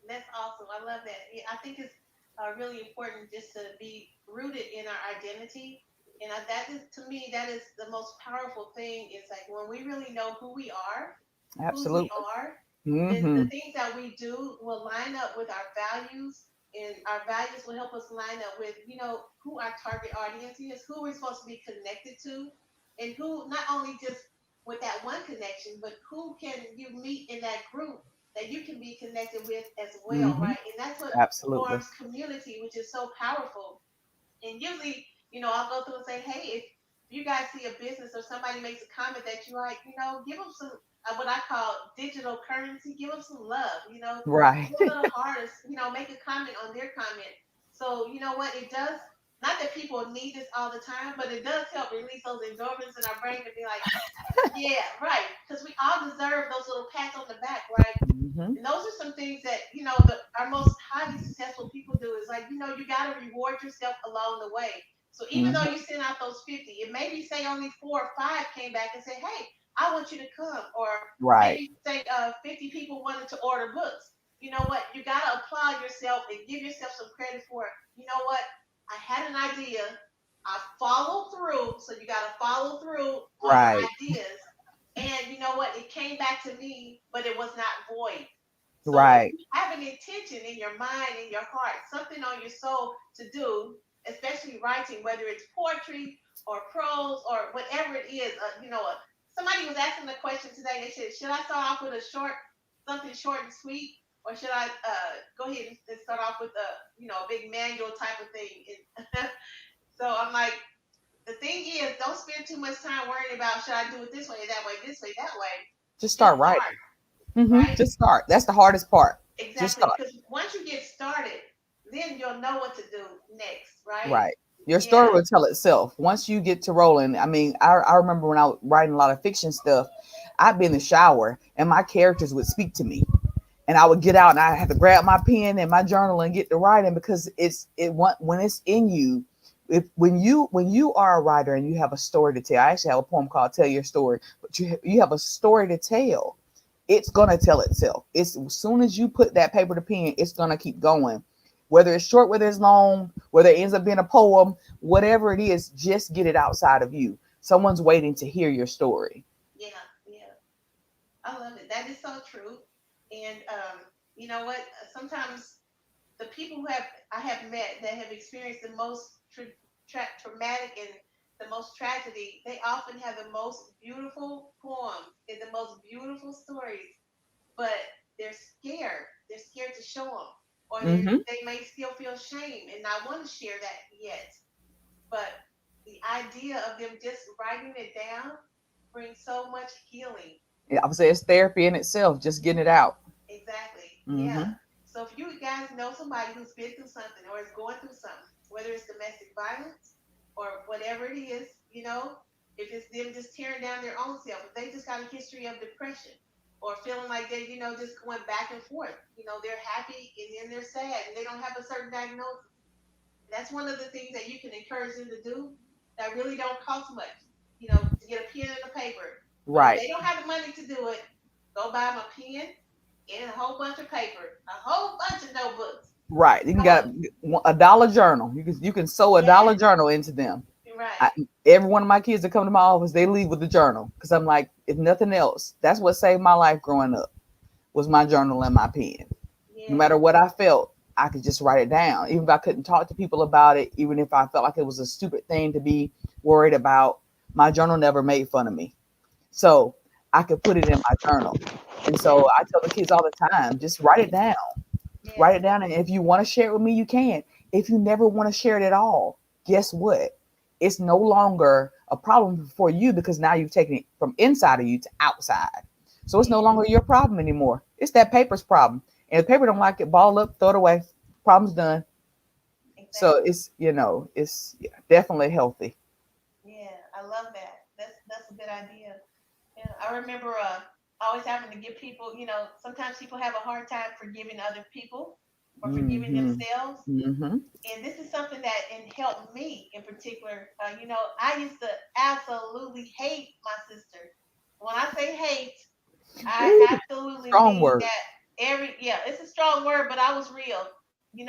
that's awesome. I love that. Yeah, I think it's really important just to be rooted in our identity. And that is, to me, that is the most powerful thing. It's like when we really know who we are, whose we Absolutely. are, the Hmm. things that we do will line up with our values, and our values will help us line up with, who our target audience is, who we're supposed to be connected to, and who not only just with that one connection, but who can you meet in that group that you can be connected with as well, Hmm. right? And that's what Absolutely. forms community, which is so powerful. And usually, I'll go through and say, hey, if you guys see a business or somebody makes a comment that you like, give them some, what I call digital currency, give them some love, Right. do a little hard, make a comment on their comment. So, you know what? It does, not that people need this all the time, but it does help release those endorphins in our brain to be like, yeah, right. Because we all deserve those little pats on the back, right? Hmm. And those are some things that, our most highly successful people do is like, you got to reward yourself along the way. So even though Hmm. you send out those 50, it maybe say only 4 or 5 came back and said, hey, I want you to come. Or Right. maybe say 50 people wanted to order books. You know what? You got to applaud yourself and give yourself some credit for it. You know what? I had an idea. I followed through. So you got to follow through on your Right. ideas. And you know what? It came back to me, but it was not void. So if Right. you have an intention in your mind, in your heart, something on your soul to do, especially writing, whether it's poetry or prose or whatever it is, somebody was asking the question today. They said, should I start off with something short and sweet, or should I go ahead and start off with a big manual type of thing? So I'm like, the thing is, don't spend too much time worrying about should I do it this way, that way, this way, that way. Just Just start writing. start, right? Just start. That's the hardest part. Just Exactly, start. because once you get started, then you'll know what to do next, right? Right. Your story Yeah, will tell itself once you get to rolling. I mean, I remember when I was writing a lot of fiction stuff, I'd be in the shower and my characters would speak to me. And I would get out and I had to grab my pen and my journal and get to writing because when it's in you. If when you are a writer and you have a story to tell, I actually have a poem called "Tell Your Story," but you have a story to tell. It's gonna tell itself. It's as soon as you put that paper to pen, it's gonna keep going. Whether it's short, whether it's long, whether it ends up being a poem, whatever it is, just get it outside of you. Someone's waiting to hear your story. yeah, yeah. I love it. That is so true. And you know what? Sometimes the people I have met that have experienced the most traumatic and the most tragedy, they often have the most beautiful poems and the most beautiful stories, but they're scared. They're scared to show them, or Hmm. they may still feel shame and not want to share that yet. But the idea of them just writing it down brings so much healing. I would say it's therapy in itself, just getting it out. Exactly. Yeah. Hmm. So if you guys know somebody who's been through something or is going through something, whether it's domestic violence or whatever it is, if it's them just tearing down their own self, if they just got a history of depression or feeling like they, just going back and forth, they're happy and then they're sad and they don't have a certain diagnosis. That's one of the things that you can encourage them to do that really don't cost much, to get a pen and a paper. But if Right. they don't have the money to do it, go buy them a pen and a whole bunch of paper, a whole bunch of notebooks. Right. You can Go, get a dollar journal. You can sew a dollar yes, journal into them. I, right. every one of my kids that come to my office, they leave with a journal because I'm like, if nothing else, that's what saved my life growing up was my journal and my pen. No Yes, matter what I felt, I could just write it down. Even if I couldn't talk to people about it, even if I felt like it was a stupid thing to be worried about, my journal never made fun of me. So I could put it in my journal. And yes, so I tell the kids all the time, just write it down. yes, Write it down. And if you want to share it with me, you can. If you never want to share it at all, guess what? It's no longer a problem for you because now you've taken it from inside of you to outside. So it's no yes, longer your problem anymore. It's that paper's problem. And if paper don't like it, ball up, throw it away. Problem's done. So exactly. it's yeah, definitely healthy. Yeah, I love that. That's a good idea. Yeah, I remember always having to give people, sometimes people have a hard time forgiving other people or forgiving Hmm. themselves. Hmm. And this is something that helped me in particular. I used to absolutely hate my sister. When I say hate, Ooh, I absolutely strong mean word. that yeah, it's a strong word, but I was real.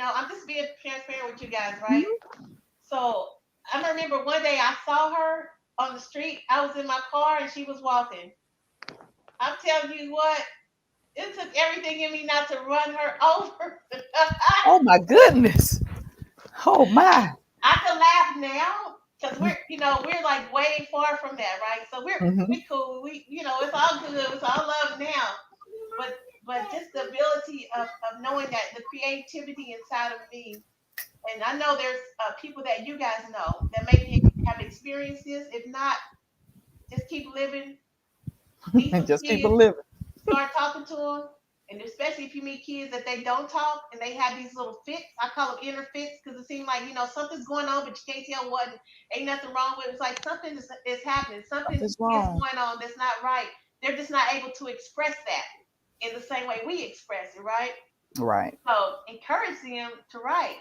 I'm just being transparent with you guys, right? Mhm. So I remember one day I saw her on the street. I was in my car and she was walking. I'm telling you what, it took everything in me not to run her over. Oh my goodness. Oh my. I can laugh now because we're like way far from that, right? So we're Hmm. cool. It's all good. It's all love now. But just the ability of knowing that the creativity inside of me, and I know there's people that you guys know that maybe have experienced this. If not, just keep living, meet some Just keep it kids, living. start talking to them. And especially if you meet kids that they don't talk and they have these little fits, I call them inner fits because it seems like, something's going on, but you can't tell what. And ain't nothing wrong with it. It's like something is happening. Something Something's is wrong. going on that's not right. They're just not able to express that in the same way we express it, right? Right. So encourage them to write,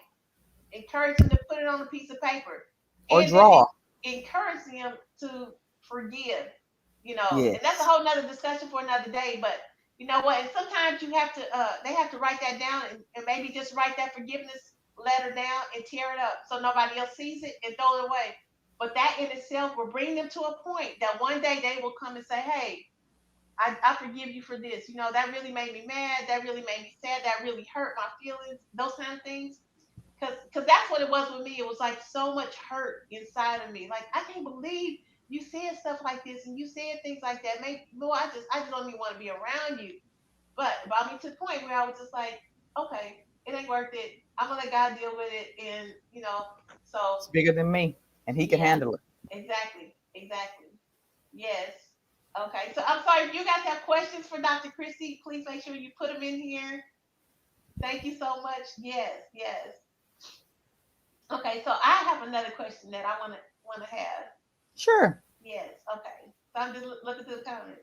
encourage them to put it on a piece of paper, Or and then draw. encourage them to forgive. And that's a Yes. whole nother discussion for another day. But you know what? And sometimes they have to write that down and maybe just write that forgiveness letter down and tear it up so nobody else sees it and throw it away. But that in itself will bring them to a point that one day they will come and say, "Hey, I forgive you for this. That really made me mad. That really made me sad. That really hurt my feelings. Those kind of things. Cause that's what it was with me. It was like so much hurt inside of me. Like I can't believe you said stuff like this and you said things like that. Maybe, Lord, I just don't even want to be around you. But it brought me to the point where I was just like, okay, it ain't worth it. I'm gonna let God deal with it, and so It's bigger than me, and he can yeah, handle it. exactly, exactly. Yes. Okay. So I'm sorry if you guys have questions for Dr. Christie. Please make sure you put them in here. Thank you so much. Yes, yes. Okay. So I have another question that I want to have. Sure. Yes. Okay. So I'm just looking through the comments.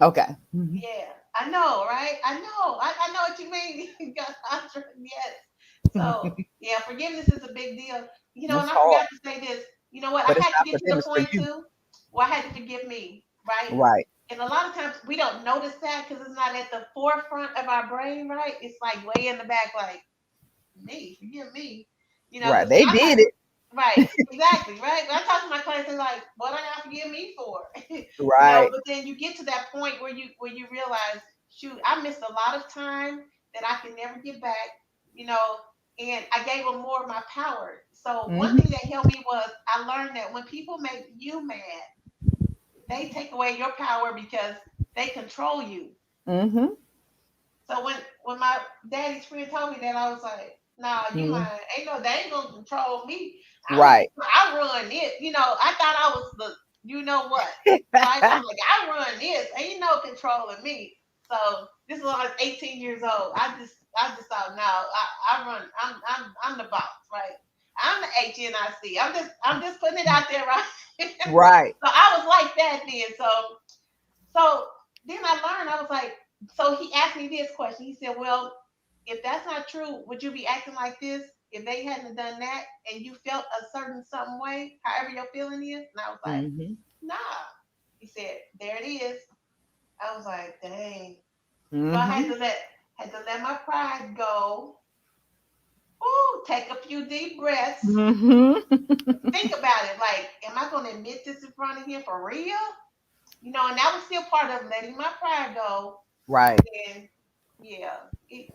Okay. Mhm. Yeah, I know, right? I know. I know what you mean. Cassandra, yes. So, yeah, forgiveness is a big deal. And It's I hard, forgot to say this. You know what? I but it's had to not get for to them. the It's for point you. too where I had to forgive me, right? Right. And a lot of times we don't notice that because it's not at the forefront of our brain, right? It's like way in the back, like, me, forgive me. Right. Because They I'm not did it. right, exactly, right. When I talk to my clients, they're like, "What I gotta forgive me for?" Right. But then you get to that point where you realize, shoot, I missed a lot of time that I can never get back, you know, and I gave them more of my power. So one Hmm. thing that helped me was I learned that when people make you mad, they take away your power because they control you. Hmm. So when my daddy's friend told me that, I was like, "Nah, you Hmm. lying. They ain't gonna control me. Right. I run it. I thought I was the what, right? I'm like, I run this. Ain't no controlling me. So this is when I was 18 years old. I just thought, no, I run. I'm the boss, right? I'm the HNIC. I'm just putting it out there, right? So Right. I was like that then. So then I learned, I was like, so he asked me this question. He said, well, if that's not true, would you be acting like this if they hadn't done that and you felt a certain some way, however your feeling is? And I was like, Hmm. nah. He said, there it is. I was like, dang. So I Hmm. had to let my pride go. Ooh, take a few deep breaths. Hmm. Think about it. Like, am I gonna admit this in front of him for real? And that was still part of letting my pride go. Right. And yeah, it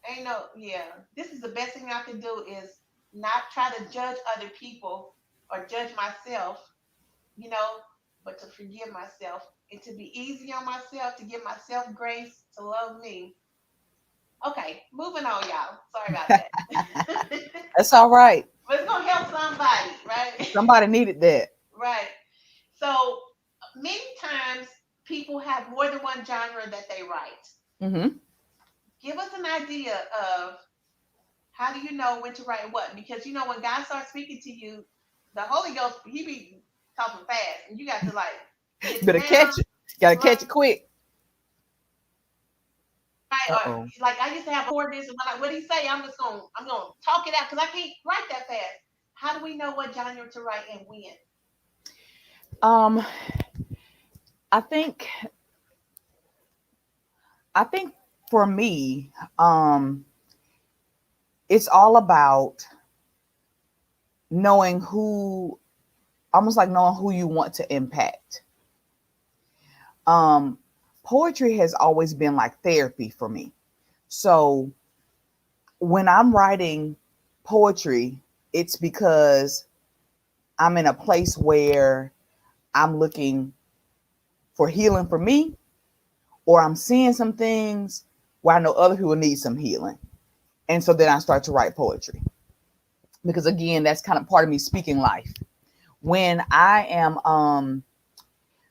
ain't no, yeah. This is the best thing I can do is not try to judge other people or judge myself, you know, but to forgive myself and to be easy on myself, to give myself grace, to love me. Okay, moving on, y'all. Sorry about that. That's all right. But it's gonna help somebody, right? Somebody needed that. Right. So many times people have more than one genre that they write. Hmm. Give us an idea of how do you know when to write what? Because when God starts speaking to you, the Holy Ghost, he be talking fast, and you got to like get Better down, catch it. Gotta right? catch it quick. Uh Or oh. like I used to have a this, and I'm like, what do he say? I'm gonna talk it out because I can't write that fast. How do we know what genre to write and when? Um, I think I think for me, um, it's all about knowing who, almost like knowing who you want to impact. Um, Poetry has always been like therapy for me. So when I'm writing poetry, it's because I'm in a place where I'm looking for healing for me, or I'm seeing some things where I know other people need some healing. And so then I start to write poetry because again, that's kind of part of me speaking life. When I am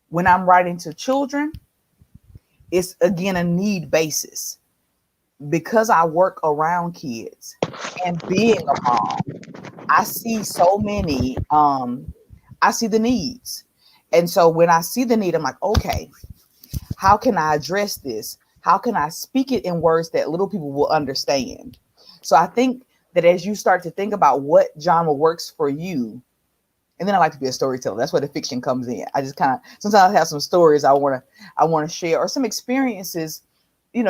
when I'm writing to children, it's again a need basis because I work around kids and being a mom, I see so many I see the needs. And so when I see the need, I'm like, okay, how can I address this? How can I speak it in words that little people will understand? So I think that as you start to think about what genre works for you, and then I like to be a storyteller. That's where the fiction comes in. I just kind of sometimes I have some stories I want to share or some experiences,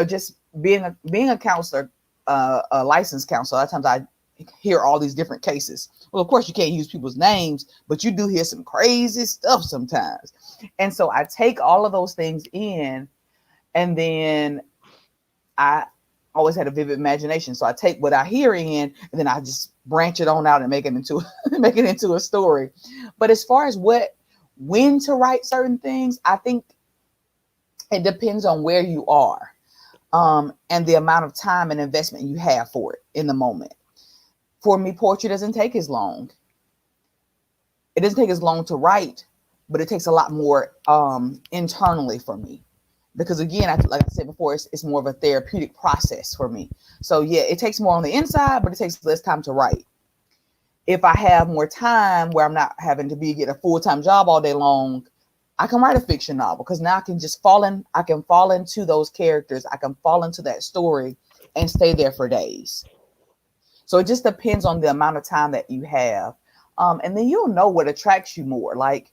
just being a counselor, a licensed counselor. A lot of times I hear all these different cases. Well, of course, you can't use people's names, but you do hear some crazy stuff sometimes. And so I take all of those things in, and then I always had a vivid imagination. So I take what I hear in, and then I just branch it on out and make it into make it into a story. But as far as when to write certain things, I think it depends on where you are, and the amount of time and investment you have for it in the moment. For me, poetry doesn't take as long. It doesn't take as long to write, but it takes a lot more internally for me. Because again, like I said before, it's more of a therapeutic process for me. So yeah, it takes more on the inside, but it takes less time to write. If I have more time where I'm not having to get a full-time job all day long, I can write a fiction novel, because now I can fall into those characters. I can fall into that story and stay there for days. So it just depends on the amount of time that you have. And then you'll know what attracts you more. Like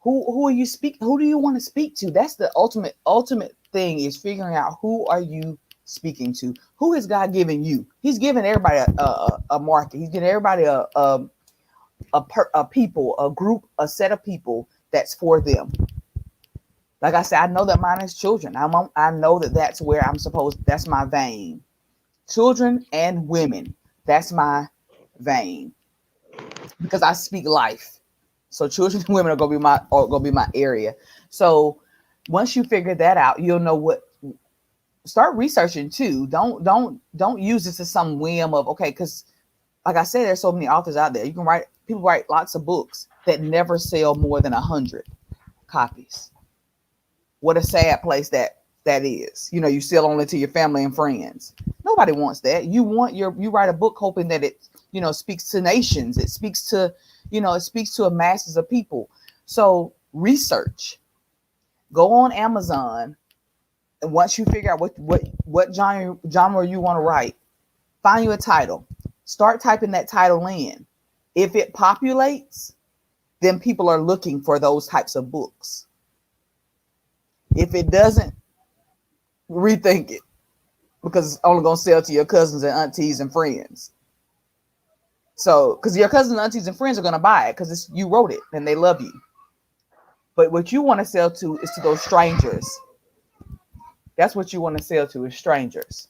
who do you want to speak to? That's the ultimate thing, is figuring out who are you speaking to. Who is God giving you? He's giving everybody a market. He's giving everybody a people, a group, a set of people that's for them. Like I said, I know that mine is children. I know that that's where that's my vein. Children and women. That's my vein, because I speak life. So children and women are gonna be my area. So once you figure that out, you'll know what. Start researching too. Don't use this as some whim of, okay, because like I said, there's so many authors out there. People write lots of books that never sell more than 100 copies. What a sad place that is. You sell only to your family and friends. Nobody wants that. You write a book hoping that it speaks to nations. It speaks to a masses of people. So research. Go on Amazon, and once you figure out what genre you want to write, find you a title. Start typing that title in. If it populates, then people are looking for those types of books. If it doesn't, rethink it, because it's only going to sell to your cousins and aunties and friends. So, because your cousins, aunties, and friends are going to buy it because you wrote it and they love you. But what you want to sell to is to those strangers. That's what you want to sell to, is strangers.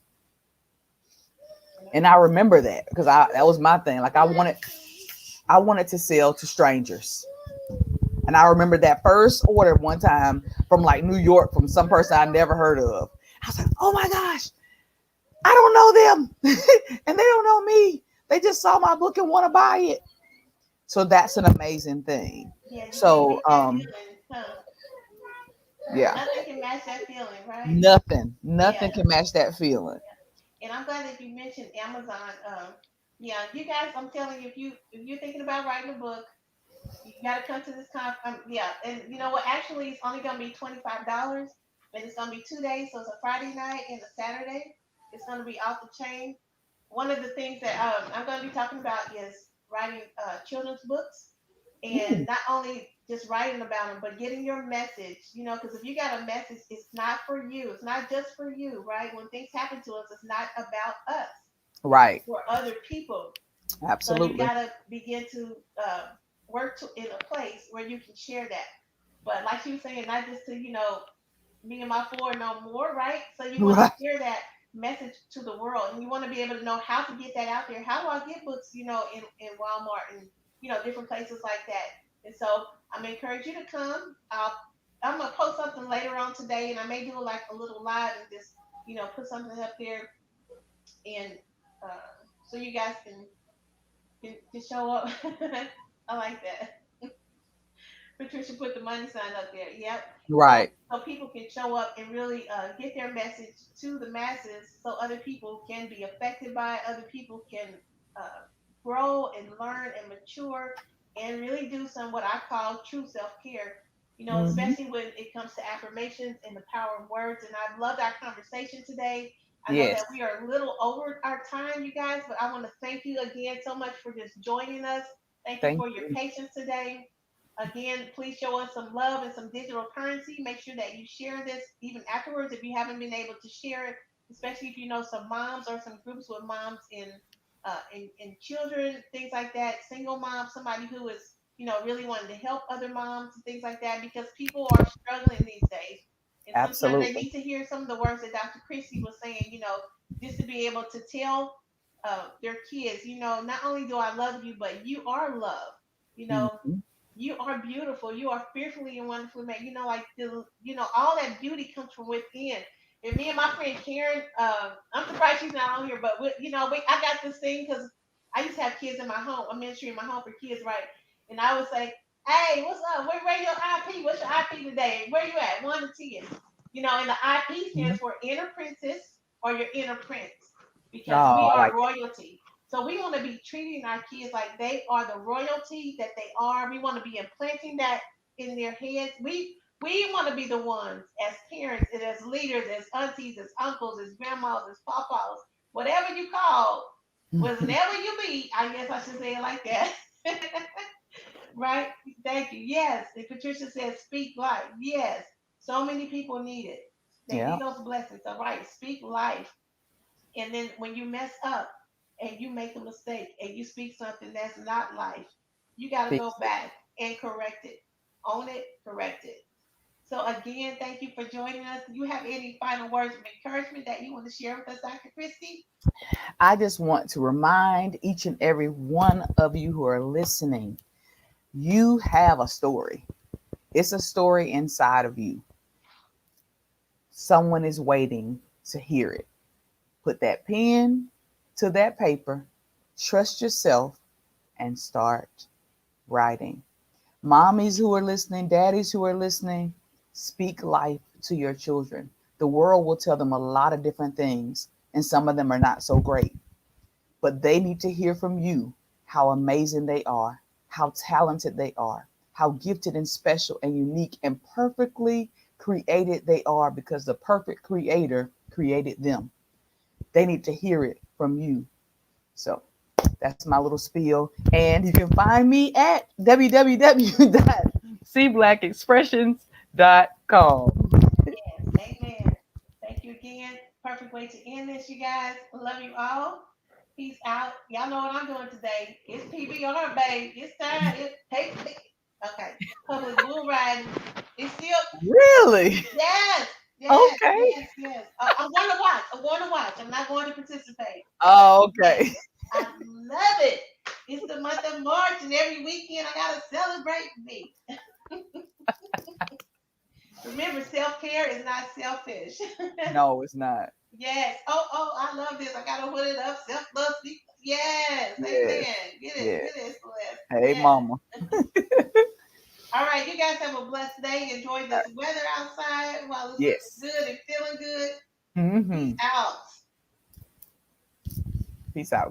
And I remember that, because that was my thing. Like I wanted to sell to strangers. And I remember that first order one time from like New York, from some person I never heard of. I was like, oh my gosh, I don't know them and they don't know me. They just saw my book and want to buy it. So that's an amazing thing. Yeah, you can't So beat that feeling, huh? yeah, Nothing can match that feeling, right? nothing Yeah. can match that feeling. And I'm glad that you mentioned Amazon. Yeah, you guys, I'm telling you, if you're thinking about writing a book, you got to come to this conference. Yeah, and you know what? Actually, it's only gonna be $25, but it's gonna be 2 days. So it's a Friday night and a Saturday. It's gonna be off the chain. One of the things that I'm gonna be talking about is writing children's books, and Ooh, not only just writing about them, but getting your message. Because if you got a message, it's not for you. It's not just for you, right? When things happen to us, it's not about us. It's right. for other people. So you Absolutely. gotta begin to work in a place where you can share that. But like you were saying, not just to me and my four no more, right? So you want to Right. share that message to the world, and you want to be able to know how to get that out there. How do I get books, in Walmart and different places like that? And so I'm gonna encourage you to come. I'm gonna post something later on today, and I may do like a little live and just put something up there, and so you guys can show up. I like that. Patricia put the money sign up there. Yep. So Right. so people can show up and really get their message to the masses, so other people can be affected by it. Other people can uh, grow and learn and mature and really do some what I call true self care. Hmm. Especially when it comes to affirmations and the power of words. And I've loved our conversation today. I know that Yes. we are a little over our time, you guys, but I want to thank you again so much for just joining us. Thank you Thank for your you. patience today. Again, please show us some love and some digital currency. Make sure that you share this even afterwards if you haven't been able to share it, especially if you know some moms or some groups with moms in and children, things like that, single mom, somebody who is, really wanting to help other moms and things like that, because people are struggling these days. And sometimes they Absolutely. need to hear some of the words that Dr. Christie was saying, just to be able to tell their kids, not only do I love you, but you are loved. You know, Mhm. you are beautiful. You are fearfully and wonderfully made. Like all that beauty comes from within. And me and my friend Karen, I'm surprised she's not on here, but I got this thing because I used to have kids in my home, a ministry in my home for kids, right? And I would say, "Hey, what's up? Where your IP? What's your IP today? Where you at? 1 to 10." And the IP Mhm. stands for inner princess or your inner prince, because we Oh, I are like royalty. So we want to be treating our kids like they are the royalty that they are. We want to be implanting that in their heads. We want to be the ones as parents and as leaders, as aunties, as uncles, as grandmas, as papas, whatever you call, it. whatever you be. I guess I should say it like that. Right? Thank you. Yes. And Patricia says, speak life. Yes. So many people need it. They Yeah. need those blessings. All right. Speak life. And then when you mess up and you make a mistake and you speak something that's not life, you got to go Fix it. back and correct it. Own it, correct it. So again, thank you for joining us. Do you have any final words of encouragement that you want to share with us, Dr. Christie? I just want to remind each and every one of you who are listening, you have a story. It's a story inside of you. Someone is waiting to hear it. Put that pen to that paper, trust yourself, and start writing. Mommies who are listening, daddies who are listening, speak life to your children. The world will tell them a lot of different things, and some of them are not so great. But they need to hear from you how amazing they are, how talented they are, how gifted and special and unique and perfectly created they are, because the perfect creator created them. They need to hear it from you. So that's my little spiel. And you can find me at www.cblackexpressions.com. Yes. Amen. Thank you again. Perfect way to end this, you guys. Love you all. Peace out. Y'all know what I'm doing today. It's PBR, babe. It's time. Hey. Okay. Public bull riding. It's still. Really? Yes. Yes. Okay. Yes. Yes. I'm going to watch. I'm going to watch. I'm not going to participate. But Oh, yes, okay. I love it. It's the month of March, and every weekend I gotta celebrate me. Remember, self care is not selfish. No, it's not. Yes. Oh, I love this. I gotta put it up. Self love. Yes. Yes. Amen. Get it. Yes. Get it, Celeste. Hey, Yes. mama. All right. You guys have a blessed day. Enjoy this weather outside while it's looking Yes. good and feeling good. Peace Hmm. out. Peace out.